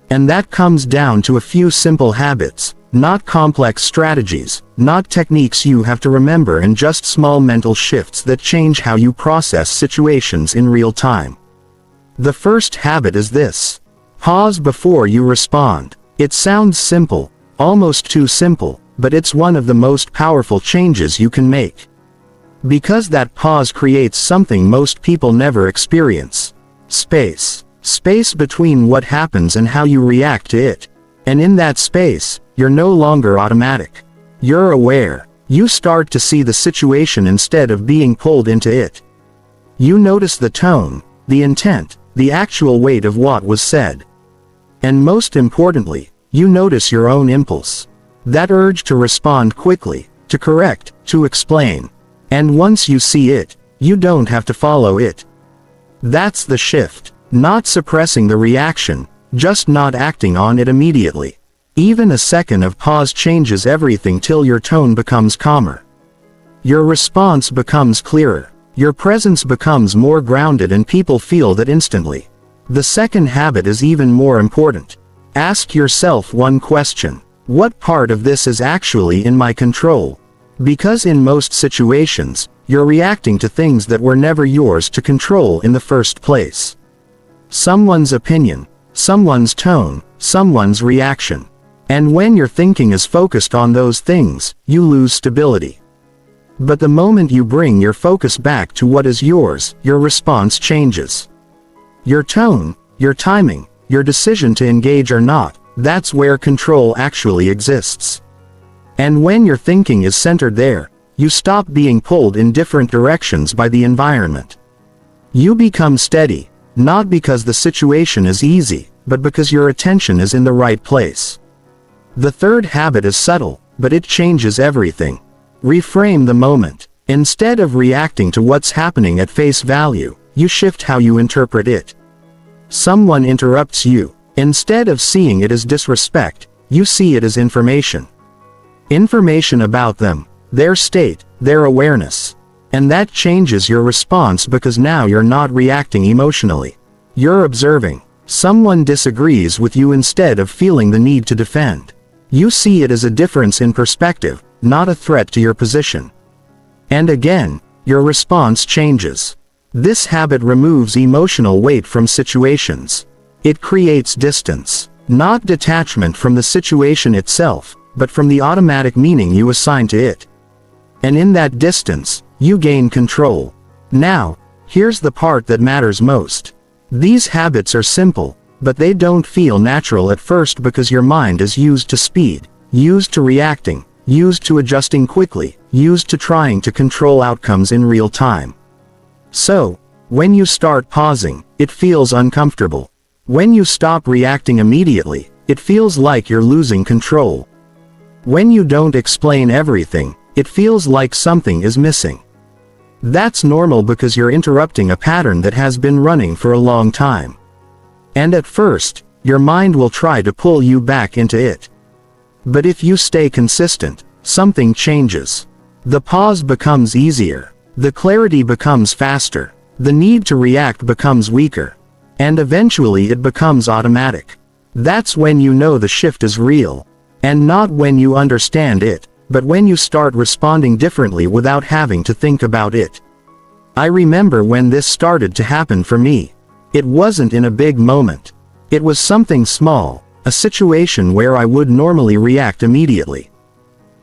And that comes down to a few simple habits, not complex strategies, not techniques you have to remember, and just small mental shifts that change how you process situations in real time. The first habit is this. Pause before you respond. It sounds simple, almost too simple, but it's one of the most powerful changes you can make. Because that pause creates something most people never experience. Space. Space between what happens and how you react to it. And in that space, you're no longer automatic. You're aware. You start to see the situation instead of being pulled into it. You notice the tone, the intent, the actual weight of what was said. And most importantly, you notice your own impulse. That urge to respond quickly, to correct, to explain. And once you see it, you don't have to follow it. That's the shift. Not suppressing the reaction, just not acting on it immediately. Even a second of pause changes everything till your tone becomes calmer. Your response becomes clearer. Your presence becomes more grounded and people feel that instantly. The second habit is even more important. Ask yourself one question. What part of this is actually in my control? Because in most situations, you're reacting to things that were never yours to control in the first place. Someone's opinion, someone's tone, someone's reaction. And when your thinking is focused on those things, you lose stability. But the moment you bring your focus back to what is yours, your response changes. Your tone, your timing, your decision to engage or not, that's where control actually exists. And when your thinking is centered there, you stop being pulled in different directions by the environment. You become steady, not because the situation is easy, but because your attention is in the right place. The third habit is subtle, but it changes everything. Reframe the moment. Instead of reacting to what's happening at face value, you shift how you interpret it. Someone interrupts you. Instead of seeing it as disrespect, you see it as information. Information about them, their state, their awareness. And that changes your response because now you're not reacting emotionally. You're observing. Someone disagrees with you instead of feeling the need to defend. You see it as a difference in perspective, not a threat to your position. And again, your response changes. This habit removes emotional weight from situations. It creates distance, not detachment from the situation itself, but from the automatic meaning you assign to it. And in that distance, you gain control. Now, here's the part that matters most. These habits are simple, but they don't feel natural at first because your mind is used to speed, used to reacting, used to adjusting quickly, used to trying to control outcomes in real time. So, when you start pausing, it feels uncomfortable. When you stop reacting immediately, it feels like you're losing control. When you don't explain everything, it feels like something is missing. That's normal because you're interrupting a pattern that has been running for a long time. And at first, your mind will try to pull you back into it. But if you stay consistent, something changes. The pause becomes easier. The clarity becomes faster. The need to react becomes weaker. And eventually it becomes automatic. That's when you know the shift is real. And not when you understand it, but when you start responding differently without having to think about it. I remember when this started to happen for me. It wasn't in a big moment. It was something small, a situation where I would normally react immediately.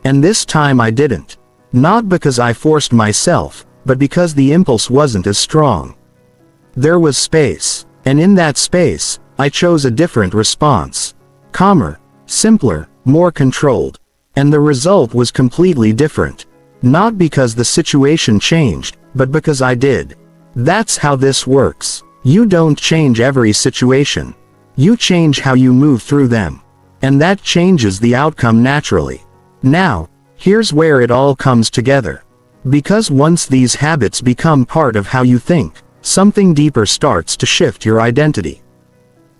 And this time I didn't. Not because I forced myself, but because the impulse wasn't as strong. There was space, and in that space, I chose a different response. Calmer, simpler, more controlled. And the result was completely different. Not because the situation changed, but because I did. That's how this works. You don't change every situation. You change how you move through them. And that changes the outcome naturally. Now, here's where it all comes together. Because once these habits become part of how you think, something deeper starts to shift your identity.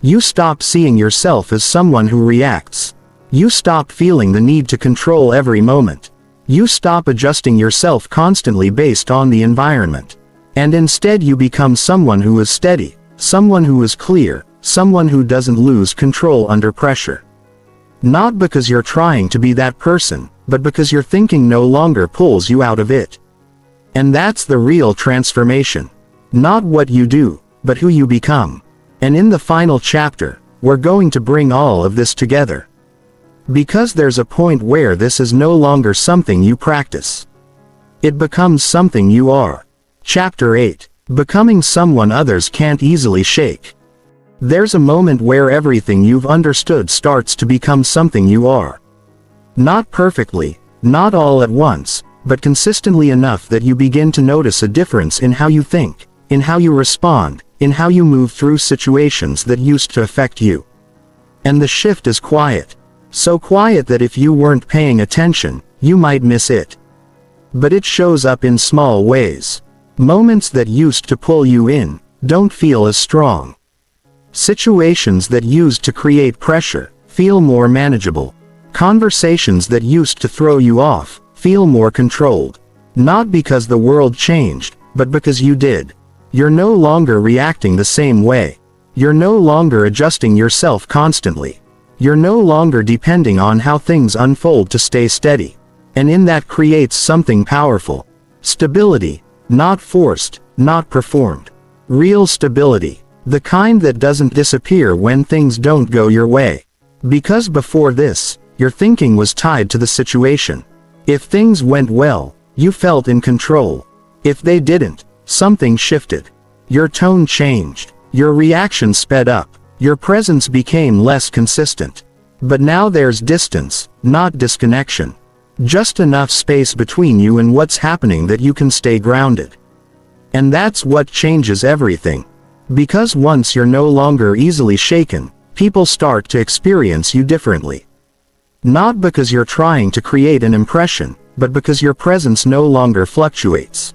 You stop seeing yourself as someone who reacts. You stop feeling the need to control every moment. You stop adjusting yourself constantly based on the environment. And instead you become someone who is steady, someone who is clear, someone who doesn't lose control under pressure. Not because you're trying to be that person, but because your thinking no longer pulls you out of it. And that's the real transformation. Not what you do, but who you become. And in the final chapter, we're going to bring all of this together. Because there's a point where this is no longer something you practice. It becomes something you are. Chapter 8. Becoming someone others can't easily shake. There's a moment where everything you've understood starts to become something you are. Not perfectly, Not all at once, but consistently enough that you begin to notice a difference in how you think, in how you respond, in how you move through situations that used to affect you. And the shift is quiet. So quiet that if you weren't paying attention, you might miss it. But it shows up in small ways. Moments that used to pull you in, don't feel as strong. Situations that used to create pressure, feel more manageable. Conversations that used to throw you off, feel more controlled. Not because the world changed, but because you did. You're no longer reacting the same way. You're no longer adjusting yourself constantly. You're no longer depending on how things unfold to stay steady. And in that creates something powerful. Stability. Not forced, not performed. Real stability. The kind that doesn't disappear when things don't go your way. Because before this, your thinking was tied to the situation. If things went well, you felt in control. If they didn't, something shifted. Your tone changed. Your reaction sped up. Your presence became less consistent. But now there's distance, not disconnection. Just enough space between you and what's happening that you can stay grounded. And that's what changes everything. Because once you're no longer easily shaken, people start to experience you differently. Not because you're trying to create an impression, but because your presence no longer fluctuates.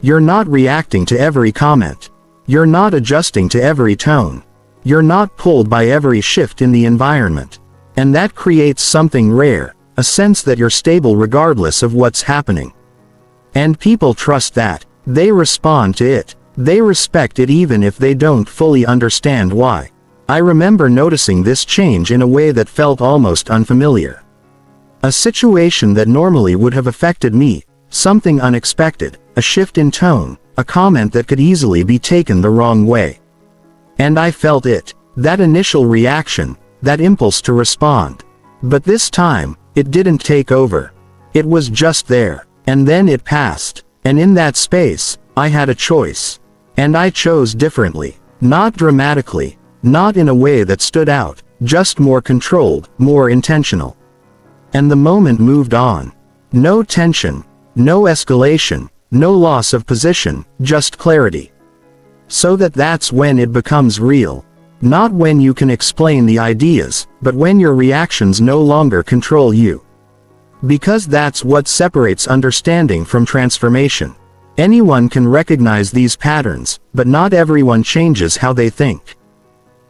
You're not reacting to every comment. You're not adjusting to every tone. You're not pulled by every shift in the environment. And that creates something rare, a sense that you're stable regardless of what's happening. And people trust that. They respond to it. They respect it even if they don't fully understand why. I remember noticing this change in a way that felt almost unfamiliar. A situation that normally would have affected me, something unexpected, a shift in tone, a comment that could easily be taken the wrong way. And I felt it, that initial reaction, that impulse to respond. But this time, it didn't take over. It was just there, and then it passed. And in that space, I had a choice. And I chose differently. Not dramatically, not in a way that stood out, just more controlled, more intentional. And the moment moved on. No tension, no escalation, no loss of position, just clarity. So that's when it becomes real. Not when you can explain the ideas, but when your reactions no longer control you. Because that's what separates understanding from transformation. Anyone can recognize these patterns, but not everyone changes how they think.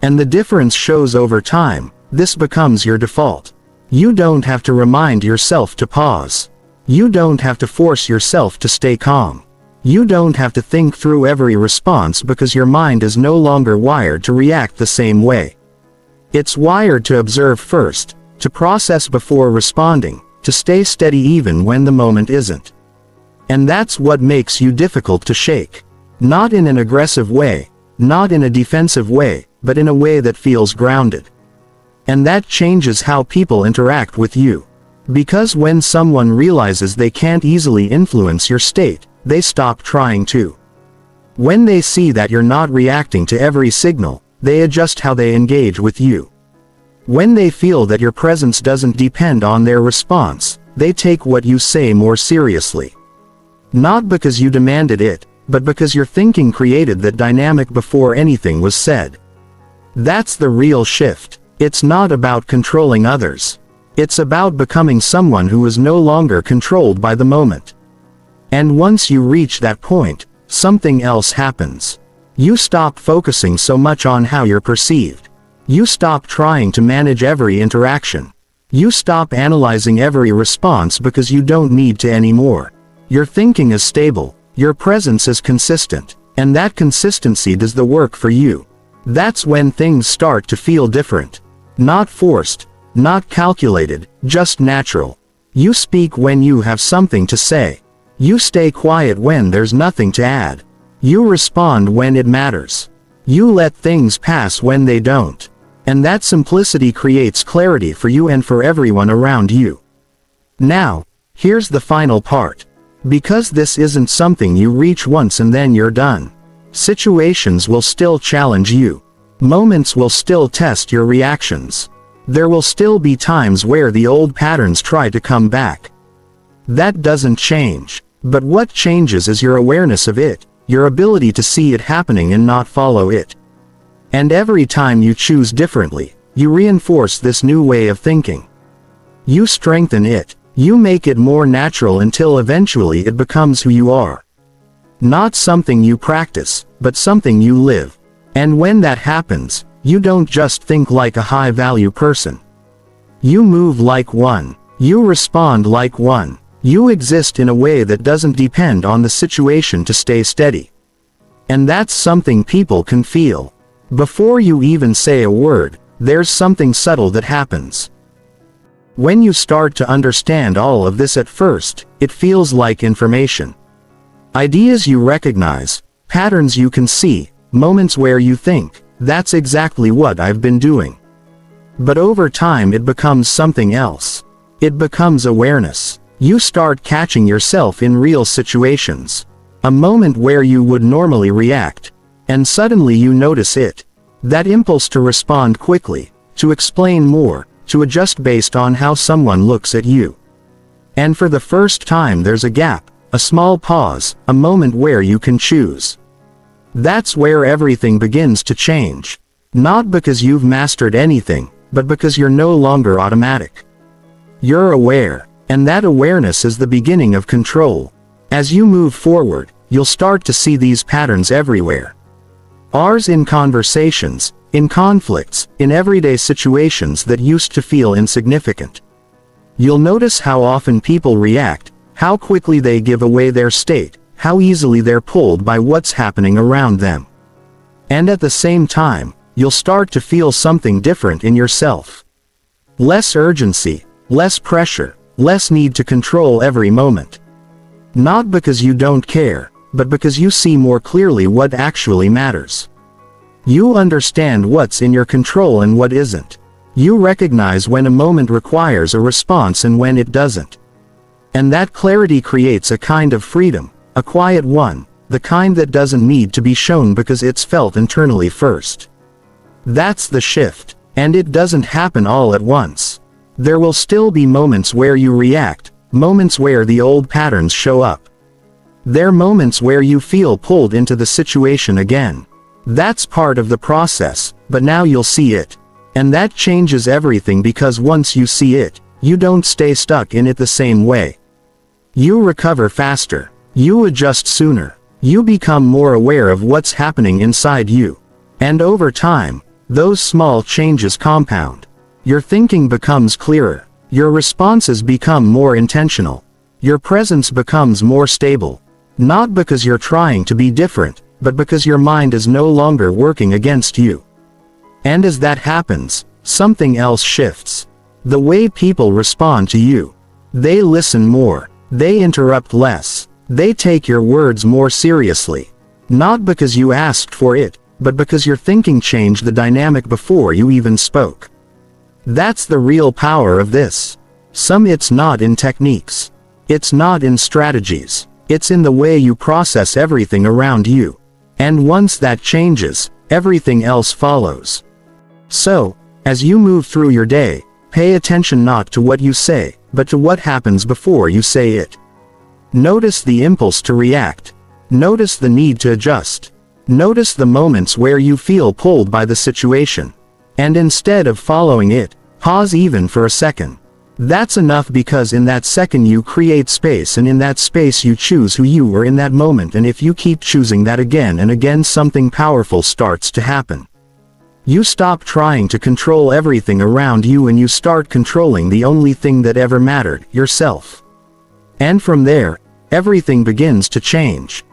And the difference shows over time. This becomes your default. You don't have to remind yourself to pause. You don't have to force yourself to stay calm. You don't have to think through every response because your mind is no longer wired to react the same way. It's wired to observe first, to process before responding, to stay steady even when the moment isn't. And that's what makes you difficult to shake. Not in an aggressive way, not in a defensive way, but in a way that feels grounded. And that changes how people interact with you. Because when someone realizes they can't easily influence your state, they stop trying to. When they see that you're not reacting to every signal, they adjust how they engage with you. When they feel that your presence doesn't depend on their response, they take what you say more seriously. Not because you demanded it, but because your thinking created that dynamic before anything was said. That's the real shift. It's not about controlling others. It's about becoming someone who is no longer controlled by the moment. And once you reach that point, something else happens. You stop focusing so much on how you're perceived. You stop trying to manage every interaction. You stop analyzing every response because you don't need to anymore. Your thinking is stable, your presence is consistent, and that consistency does the work for you. That's when things start to feel different. Not forced, not calculated, just natural. You speak when you have something to say. You stay quiet when there's nothing to add. You respond when it matters. You let things pass when they don't. And that simplicity creates clarity for you and for everyone around you. Now, here's the final part. Because this isn't something you reach once and then you're done. Situations will still challenge you. Moments will still test your reactions. There will still be times where the old patterns try to come back. That doesn't change. But what changes is your awareness of it, your ability to see it happening and not follow it. And every time you choose differently, you reinforce this new way of thinking. You strengthen it. You make it more natural until eventually it becomes who you are. Not something you practice, but something you live. And when that happens, you don't just think like a high-value person. You move like one. You respond like one. You exist in a way that doesn't depend on the situation to stay steady. And that's something people can feel. Before you even say a word, there's something subtle that happens. When you start to understand all of this at first, it feels like information. Ideas you recognize, patterns you can see, moments where you think, that's exactly what I've been doing. But over time it becomes something else. It becomes awareness. You start catching yourself in real situations. A moment where you would normally react. And suddenly you notice it. That impulse to respond quickly, to explain more, to adjust based on how someone looks at you. And for the first time there's a gap, a small pause, a moment where you can choose. That's where everything begins to change. Not because you've mastered anything, but because you're no longer automatic. You're aware, and that awareness is the beginning of control. As you move forward, you'll start to see these patterns everywhere. Ours in conversations, in conflicts, in everyday situations that used to feel insignificant. You'll notice how often people react, how quickly they give away their state, how easily they're pulled by what's happening around them. And at the same time, you'll start to feel something different in yourself. Less urgency, less pressure, less need to control every moment. Not because you don't care, but because you see more clearly what actually matters. You understand what's in your control and what isn't. You recognize when a moment requires a response and when it doesn't. And that clarity creates a kind of freedom, a quiet one, the kind that doesn't need to be shown because it's felt internally first. That's the shift, and it doesn't happen all at once. There will still be moments where you react, moments where the old patterns show up. They're moments where you feel pulled into the situation again. That's part of the process, but now you'll see it. And that changes everything because once you see it, you don't stay stuck in it the same way. You recover faster. You adjust sooner. You become more aware of what's happening inside you. And over time, those small changes compound. Your thinking becomes clearer. Your responses become more intentional. Your presence becomes more stable. Not because you're trying to be different, but because your mind is no longer working against you. And as that happens, something else shifts. The way people respond to you. They listen more. They interrupt less. They take your words more seriously. Not because you asked for it, but because your thinking changed the dynamic before you even spoke. That's the real power of this. It's not in techniques. It's not in strategies. It's in the way you process everything around you. And once that changes, everything else follows. So, as you move through your day, pay attention not to what you say, but to what happens before you say it. Notice the impulse to react. Notice the need to adjust. Notice the moments where you feel pulled by the situation. And instead of following it, pause even for a second. That's enough because in that second you create space, and in that space you choose who you are in that moment, and if you keep choosing that again and again, something powerful starts to happen. You stop trying to control everything around you and you start controlling the only thing that ever mattered, yourself. And from there, everything begins to change.